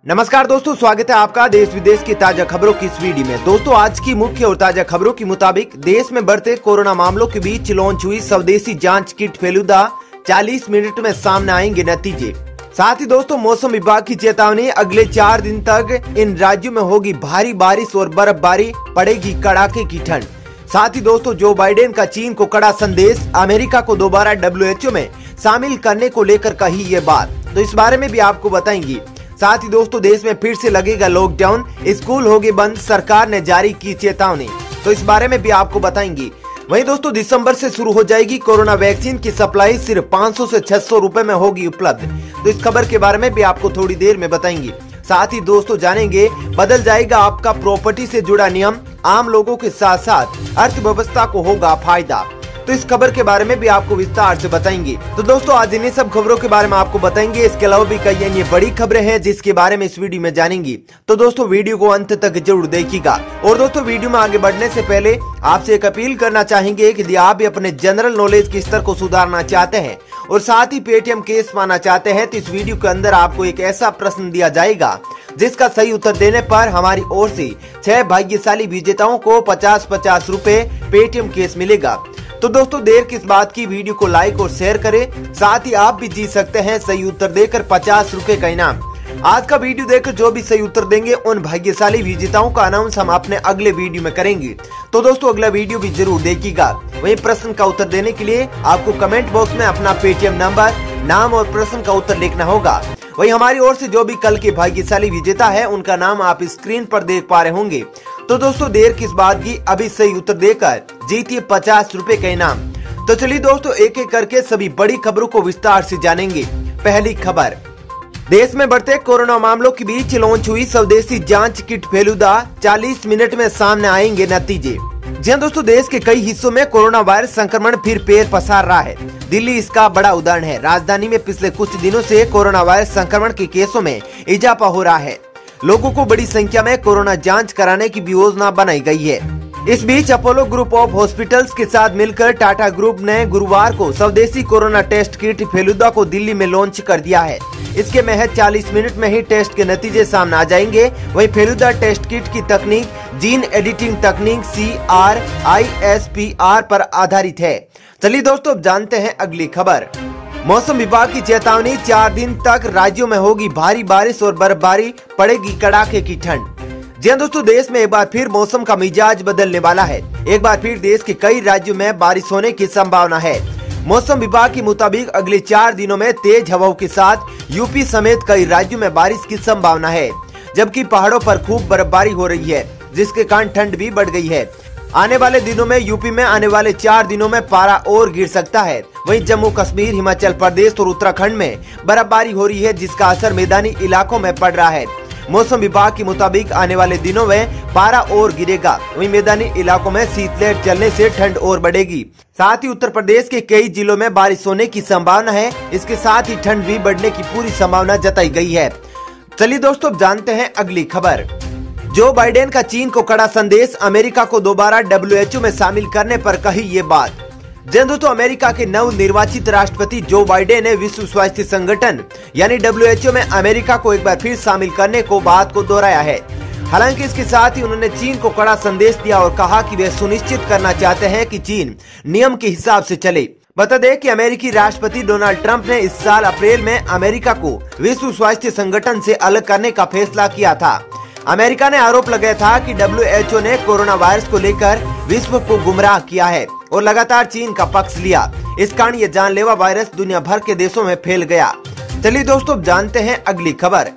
नमस्कार दोस्तों, स्वागत है आपका देश विदेश की ताजा खबरों की इस वीडियो में। दोस्तों, आज की मुख्य और ताजा खबरों के मुताबिक देश में बढ़ते कोरोना मामलों के बीच लॉन्च हुई स्वदेशी जांच किट फेलुदा, 40 मिनट में सामने आएंगे नतीजे। साथ ही दोस्तों, मौसम विभाग की चेतावनी, अगले 4 दिन तक इन राज्यों में होगी भारी बारिश और बर्फबारी, पड़ेगी कड़ाके की ठंड। साथ ही दोस्तों, जो बाइडेन का चीन को कड़ा संदेश, अमेरिका को दोबारा WHO में शामिल करने को लेकर कही ये बात, तो इस बारे में भी आपको बताएंगे। साथ ही दोस्तों, देश में फिर से लगेगा लॉकडाउन, स्कूल होंगे बंद, सरकार ने जारी की चेतावनी, तो इस बारे में भी आपको बताएंगे। वहीं दोस्तों, दिसंबर से शुरू हो जाएगी कोरोना वैक्सीन की सप्लाई, सिर्फ 500 से 600 रुपए में होगी उपलब्ध, तो इस खबर के बारे में भी आपको थोड़ी देर में बताएंगे। साथ ही दोस्तों, जानेंगे बदल जाएगा आपका प्रॉपर्टी से जुड़ा नियम, आम लोगों के साथ साथ अर्थव्यवस्था को होगा फायदा, तो इस खबर के बारे में भी आपको विस्तार से बताएंगे। तो दोस्तों, आज इन्हीं सब खबरों के बारे में आपको बताएंगे। इसके अलावा भी कई अन्य बड़ी खबरें हैं जिसके बारे में इस वीडियो में जानेंगे, तो दोस्तों वीडियो को अंत तक जरूर देखिएगा। और दोस्तों, वीडियो में आगे बढ़ने से पहले आपसे एक अपील करना चाहेंगे कि यदि आप भी अपने जनरल नॉलेज के स्तर को सुधारना चाहते हैं और साथ ही पेटीएम केस पाना चाहते हैं, तो इस वीडियो के अंदर आपको एक ऐसा प्रश्न दिया जाएगा जिसका सही उत्तर देने पर हमारी ओर से 6 भाग्यशाली विजेताओं को 50-50 रुपए पेटीएम केस मिलेगा। तो दोस्तों, देर किस बात की, वीडियो को लाइक और शेयर करें। साथ ही आप भी जीत सकते हैं सही उत्तर देकर 50 रुपए का इनाम। आज का वीडियो देखकर जो भी सही उत्तर देंगे उन भाग्यशाली विजेताओं का अनाउंस हम अपने अगले वीडियो में करेंगे, तो दोस्तों अगला वीडियो भी जरूर देखिएगा। वही प्रश्न का उत्तर देने के लिए आपको कमेंट बॉक्स में अपना पेटीएम नंबर, नाम और प्रश्न का उत्तर लिखना होगा। वही हमारी ओर से जो भी कल के भाग्यशाली विजेता है उनका नाम आप स्क्रीन पर देख पा रहे होंगे। तो दोस्तों, देर किस बात की, अभी सही उत्तर देकर जीतिए 50 रुपए का इनाम। तो चलिए दोस्तों, एक एक करके सभी बड़ी खबरों को विस्तार से जानेंगे। पहली खबर, देश में बढ़ते कोरोना मामलों के बीच लॉन्च हुई स्वदेशी जांच किट फेलुदा, 40 मिनट में सामने आएंगे नतीजे। जी हां दोस्तों, देश के कई हिस्सों में कोरोना वायरस संक्रमण फिर पैर पसार रहा है। दिल्ली इसका बड़ा उदाहरण है। राजधानी में पिछले कुछ दिनों से कोरोना वायरस संक्रमण के केसों में इजाफा हो रहा है। लोगों को बड़ी संख्या में कोरोना जांच कराने की भी योजना बनाई गई है। इस बीच अपोलो ग्रुप ऑफ हॉस्पिटल्स के साथ मिलकर टाटा ग्रुप ने गुरुवार को स्वदेशी कोरोना टेस्ट किट फेलुदा को दिल्ली में लॉन्च कर दिया है। इसके महज 40 मिनट में ही टेस्ट के नतीजे सामने आ जाएंगे। वहीं फेलुदा टेस्ट किट की तकनीक जीन एडिटिंग तकनीक CRISPR पर आधारित है। चलिए दोस्तों, अब जानते हैं अगली खबर। मौसम विभाग की चेतावनी, 4 दिन तक राज्यों में होगी भारी बारिश और बर्फबारी, पड़ेगी कड़ाके की ठंड। जी हां दोस्तों, देश में एक बार फिर मौसम का मिजाज बदलने वाला है। एक बार फिर देश के कई राज्यों में बारिश होने की संभावना है। मौसम विभाग के मुताबिक अगले 4 दिनों में तेज हवाओं के साथ यूपी समेत कई राज्यों में बारिश की संभावना है, जबकि पहाड़ों पर खूब बर्फबारी हो रही है, जिसके कारण ठंड भी बढ़ गई है। आने वाले दिनों में यूपी में आने वाले 4 दिनों में पारा और गिर सकता है। वहीं जम्मू कश्मीर, हिमाचल प्रदेश और उत्तराखंड में बर्फबारी हो रही है, जिसका असर मैदानी इलाकों में पड़ रहा है। मौसम विभाग के मुताबिक आने वाले दिनों में पारा और गिरेगा। वहीं मैदानी इलाकों में शीतलहर चलने से ठंड और बढ़ेगी। साथ ही उत्तर प्रदेश के कई जिलों में बारिश होने की संभावना है। इसके साथ ही ठंड भी बढ़ने की पूरी संभावना जताई गई है। चलिए दोस्तों, जानते हैं अगली खबर। जो बाइडेन का चीन को कड़ा संदेश, अमेरिका को दोबारा WHO में शामिल करने पर कही ये बात। दोस्तों, अमेरिका के नव निर्वाचित राष्ट्रपति जो बाइडेन ने विश्व स्वास्थ्य संगठन यानी WHO में अमेरिका को एक बार फिर शामिल करने को बात को दोहराया है। हालांकि इसके साथ ही उन्होंने चीन को कड़ा संदेश दिया और कहा कि वे सुनिश्चित करना चाहते हैं कि चीन नियम के हिसाब से चले। बता दें कि अमेरिकी राष्ट्रपति डोनाल्ड ट्रंप ने इस साल अप्रैल में अमेरिका को विश्व स्वास्थ्य संगठन से अलग करने का फैसला किया था। अमेरिका ने आरोप लगाया था कि WHO ने कोरोना वायरस को लेकर विश्व को गुमराह किया है और लगातार चीन का पक्ष लिया। इस कारण ये जानलेवा वायरस दुनिया भर के देशों में फैल गया। चलिए दोस्तों, जानते हैं अगली खबर।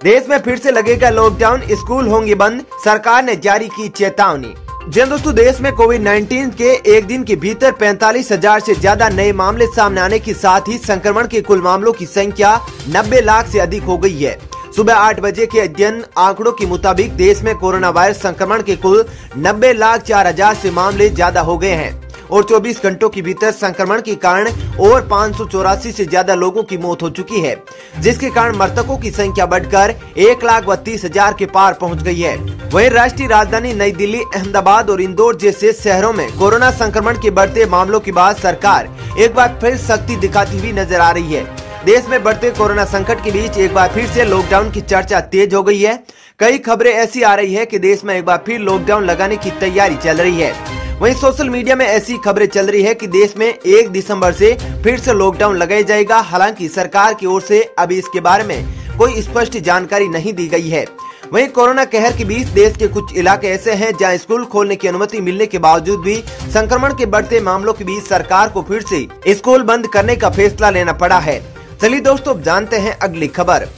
देश में फिर से लगेगा लॉकडाउन, स्कूल होंगे बंद, सरकार ने जारी की चेतावनी। जी दोस्तों, देश में कोविड-19 के एक दिन के भीतर 45,000 से ज्यादा नए मामले सामने आने के साथ ही संक्रमण के कुल मामलों की संख्या 90 लाख से अधिक हो गई है। सुबह 8 बजे के अध्ययन आंकड़ों के मुताबिक देश में कोरोना वायरस संक्रमण के कुल 90,04,000 से मामले ज्यादा हो गए हैं और 24 घंटों के भीतर संक्रमण के कारण और 584 से ज्यादा लोगों की मौत हो चुकी है, जिसके कारण मृतकों की संख्या बढ़कर 1,32,000 के पार पहुंच गई है। वहीं राष्ट्रीय राजधानी नई दिल्ली, अहमदाबाद और इंदौर जैसे शहरों में कोरोना संक्रमण के बढ़ते मामलों के बाद सरकार एक बार फिर सख्ती दिखाती हुई नजर आ रही है। देश में बढ़ते कोरोना संकट के बीच एक बार फिर से लॉकडाउन की चर्चा तेज हो गई है। कई खबरें ऐसी आ रही है कि देश में एक बार फिर लॉकडाउन लगाने की तैयारी चल रही है। वहीं सोशल मीडिया में ऐसी खबरें चल रही है कि देश में 1 दिसंबर से फिर से लॉकडाउन लगाया जाएगा। हालांकि सरकार की ओर से अभी इसके बारे में कोई स्पष्ट जानकारी नहीं दी गई है। वहीं कोरोना कहर के बीच देश के कुछ इलाके ऐसे हैं जहां स्कूल खोलने की अनुमति मिलने के बावजूद भी संक्रमण के बढ़ते मामलों के बीच सरकार को फिर से स्कूल बंद करने का फैसला लेना पड़ा है। चलिए दोस्तों, जानते हैं अगली खबर।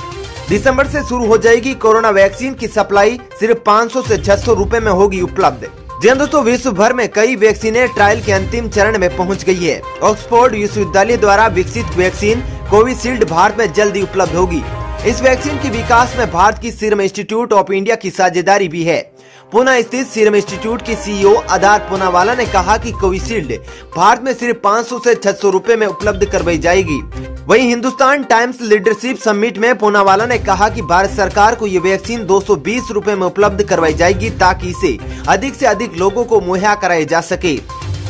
दिसंबर से शुरू हो जाएगी कोरोना वैक्सीन की सप्लाई, सिर्फ 500 से 600 रुपए में होगी उपलब्ध। जी दोस्तों, विश्व भर में कई वैक्सीनें ट्रायल के अंतिम चरण में पहुंच गई है। ऑक्सफोर्ड विश्वविद्यालय द्वारा विकसित वैक्सीन कोविशील्ड भारत में जल्दी उपलब्ध होगी। इस वैक्सीन के विकास में भारत की सीरम इंस्टीट्यूट ऑफ इंडिया की साझेदारी भी है। पुणे स्थित सीरम इंस्टीट्यूट की सीईओ आधार पूनावाला ने कहा कि कोविशील्ड भारत में सिर्फ 500 से 600 रुपए में उपलब्ध करवाई जाएगी। वहीं हिंदुस्तान टाइम्स लीडरशिप समिट में पूनावाला ने कहा कि भारत सरकार को ये वैक्सीन 220 रुपए में उपलब्ध करवाई जाएगी ताकि इसे अधिक से अधिक लोगों को मुहैया कराया जा सके।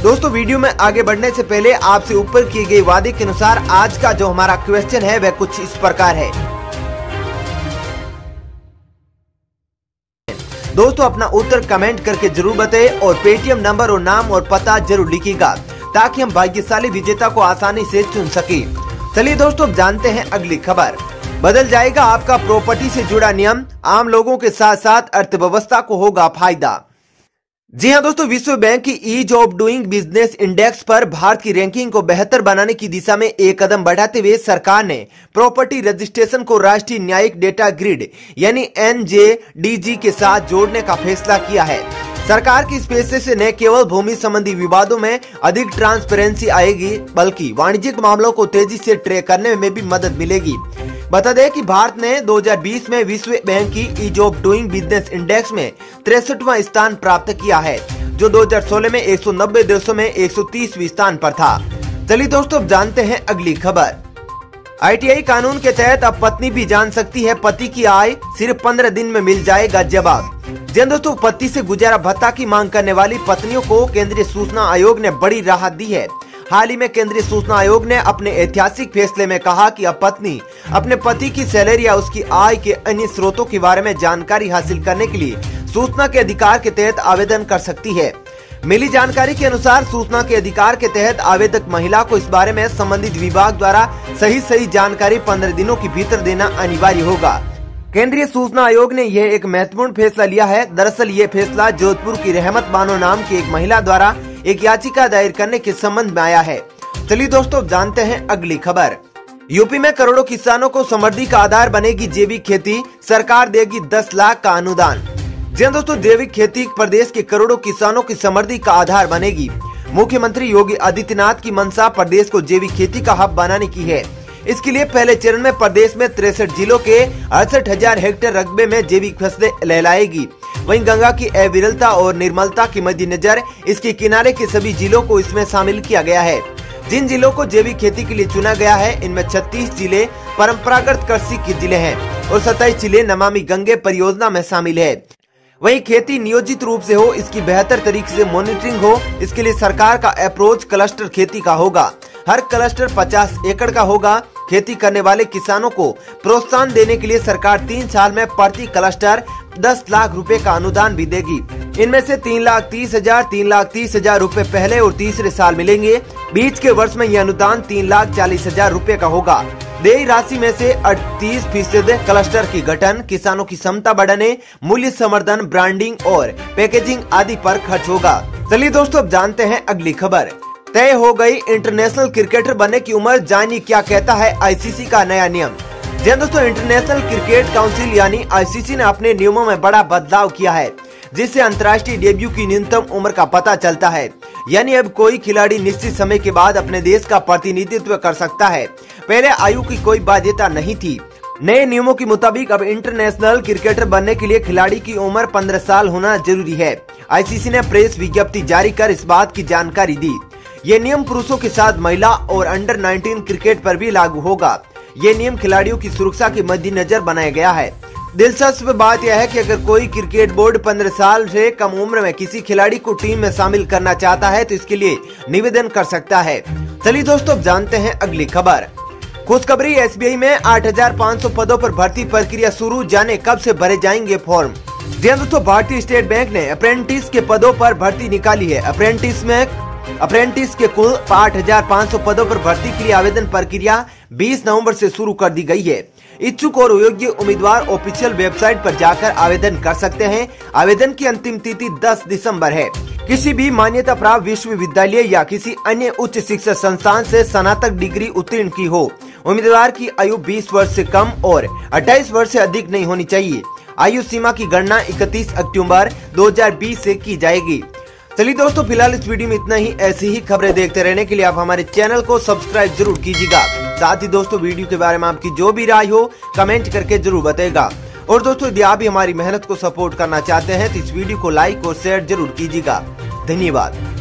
दोस्तों, वीडियो में आगे बढ़ने से पहले आपसे ऊपर किए गए वादे के अनुसार आज का जो हमारा क्वेश्चन है वह कुछ इस प्रकार है। दोस्तों, अपना उत्तर कमेंट करके जरूर बताएं और पेटीएम नंबर और नाम और पता जरूर लिखिएगा ताकि हम भाग्यशाली विजेता को आसानी से चुन सके। चलिए दोस्तों, जानते हैं अगली खबर। बदल जाएगा आपका प्रॉपर्टी से जुड़ा नियम, आम लोगों के साथ साथ अर्थव्यवस्था को होगा फायदा। जी हां दोस्तों, विश्व बैंक की ease of doing business index पर भारत की रैंकिंग को बेहतर बनाने की दिशा में एक कदम बढ़ाते हुए सरकार ने प्रॉपर्टी रजिस्ट्रेशन को राष्ट्रीय न्यायिक डेटा ग्रिड यानी NJDG के साथ जोड़ने का फैसला किया है। सरकार की इस फैसले से न केवल भूमि संबंधी विवादों में अधिक ट्रांसपेरेंसी आएगी बल्कि वाणिज्यिक मामलों को तेजी से ट्रैक करने में भी मदद मिलेगी। बता दें कि भारत ने 2020 में विश्व बैंक की ease of doing business index में 63वां स्थान प्राप्त किया है, जो 2016 में 190 देशों में 130वें स्थान पर था। चलिए दोस्तों, जानते हैं अगली खबर। ITI कानून के तहत अब पत्नी भी जान सकती है पति की आय, सिर्फ 15 दिन में मिल जाएगा जवाब। जी दोस्तों, पति से गुजारा भत्ता की मांग करने वाली पत्नियों को केंद्रीय सूचना आयोग ने बड़ी राहत दी है। हाल ही में केंद्रीय सूचना आयोग ने अपने ऐतिहासिक फैसले में कहा कि अब पत्नी अपने पति की सैलरी या उसकी आय के अन्य स्रोतों के बारे में जानकारी हासिल करने के लिए सूचना के अधिकार के तहत आवेदन कर सकती है। मिली जानकारी के अनुसार सूचना के अधिकार के तहत आवेदक महिला को इस बारे में संबंधित विभाग द्वारा सही जानकारी 15 दिनों के भीतर देना अनिवार्य होगा। केंद्रीय सूचना आयोग ने यह एक महत्वपूर्ण फैसला लिया है। दरअसल ये फैसला जोधपुर की रहमत बानो नाम की एक महिला द्वारा एक याचिका दायर करने के संबंध में आया है। चलिए दोस्तों, जानते हैं अगली खबर। यूपी में करोड़ों किसानों को समृद्धि का आधार बनेगी जैविक खेती, सरकार देगी 10 लाख का अनुदान। जी दोस्तों, जैविक खेती प्रदेश के करोड़ों किसानों की समृद्धि का आधार बनेगी। मुख्यमंत्री योगी आदित्यनाथ की मंशा प्रदेश को जैविक खेती का हब बनाने की है। इसके लिए पहले चरण में प्रदेश में 63 जिलों के 68,000 हेक्टेयर रकबे में जैविक फसलें लहलाएगी। वहीं गंगा की अविरलता और निर्मलता के मद्देनजर इसके किनारे के सभी जिलों को इसमें शामिल किया गया है। जिन जिलों को जैविक खेती के लिए चुना गया है, इनमें 36 जिले परंपरागत कृषि के जिले हैं और 27 जिले नमामि गंगे परियोजना में शामिल है। वहीं खेती नियोजित रूप से हो, इसकी बेहतर तरीके से मॉनिटरिंग हो, इसके लिए सरकार का अप्रोच क्लस्टर खेती का होगा। हर क्लस्टर 50 एकड़ का होगा। खेती करने वाले किसानों को प्रोत्साहन देने के लिए सरकार 3 साल में प्रति क्लस्टर 10 लाख रुपए का अनुदान भी देगी। इनमें से 3,30,000 रुपए पहले और तीसरे साल मिलेंगे। बीच के वर्ष में यह अनुदान 3,40,000 रुपए का होगा। देय राशि में से 38% क्लस्टर की गठन, किसानों की क्षमता बढ़ाने, मूल्य संवर्धन, ब्रांडिंग और पैकेजिंग आदि पर खर्च होगा। चलिए दोस्तों, अब जानते हैं अगली खबर। तय हो गई इंटरनेशनल क्रिकेटर बनने की उम्र, जानिए क्या कहता है ICC का नया नियम। जी दोस्तों, इंटरनेशनल क्रिकेट काउंसिल यानी ICC ने अपने नियमों में बड़ा बदलाव किया है, जिससे अंतर्राष्ट्रीय डेब्यू की न्यूनतम उम्र का पता चलता है। यानी अब कोई खिलाड़ी निश्चित समय के बाद अपने देश का प्रतिनिधित्व कर सकता है। पहले आयु की कोई बाध्यता नहीं थी। नए नियमों के मुताबिक अब इंटरनेशनल क्रिकेटर बनने के लिए खिलाड़ी की उम्र 15 साल होना जरूरी है। ICC ने प्रेस विज्ञप्ति जारी कर इस बात की जानकारी दी। ये नियम पुरुषों के साथ महिला और अंडर 19 क्रिकेट पर भी लागू होगा। ये नियम खिलाड़ियों की सुरक्षा के मद्देनजर बनाया गया है। दिलचस्प बात यह है कि अगर कोई क्रिकेट बोर्ड 15 साल से कम उम्र में किसी खिलाड़ी को टीम में शामिल करना चाहता है तो इसके लिए निवेदन कर सकता है। चलिए दोस्तों, जानते हैं अगली खबर। खुशखबरी, एसबीआई में 8,500 पदों पर भर्ती प्रक्रिया शुरू, जाने कब से भरे जाएंगे फॉर्म। जी दोस्तों, भारतीय स्टेट बैंक ने अप्रेंटिस के पदों पर भर्ती निकाली है। अप्रेंटिस के कुल 8,500 पदों पर भर्ती के लिए आवेदन प्रक्रिया 20 नवंबर से शुरू कर दी गई है। इच्छुक और योग्य उम्मीदवार ऑफिशियल वेबसाइट पर जाकर आवेदन कर सकते हैं। आवेदन की अंतिम तिथि 10 दिसंबर है। किसी भी मान्यता प्राप्त विश्वविद्यालय या किसी अन्य उच्च शिक्षा संस्थान से स्नातक डिग्री उत्तीर्ण की हो। उम्मीदवार की आयु 20 वर्ष से कम और 28 वर्ष से अधिक नहीं होनी चाहिए। आयु सीमा की गणना 31 अक्टूबर 2020 से की जाएगी। चलिए दोस्तों, फिलहाल इस वीडियो में इतना ही। ऐसी ही खबरें देखते रहने के लिए आप हमारे चैनल को सब्सक्राइब जरूर कीजिएगा। साथ ही दोस्तों, वीडियो के बारे में आपकी जो भी राय हो कमेंट करके जरूर बताएगा। और दोस्तों, यदि आप भी हमारी मेहनत को सपोर्ट करना चाहते हैं तो इस वीडियो को लाइक और शेयर जरूर कीजिएगा। धन्यवाद।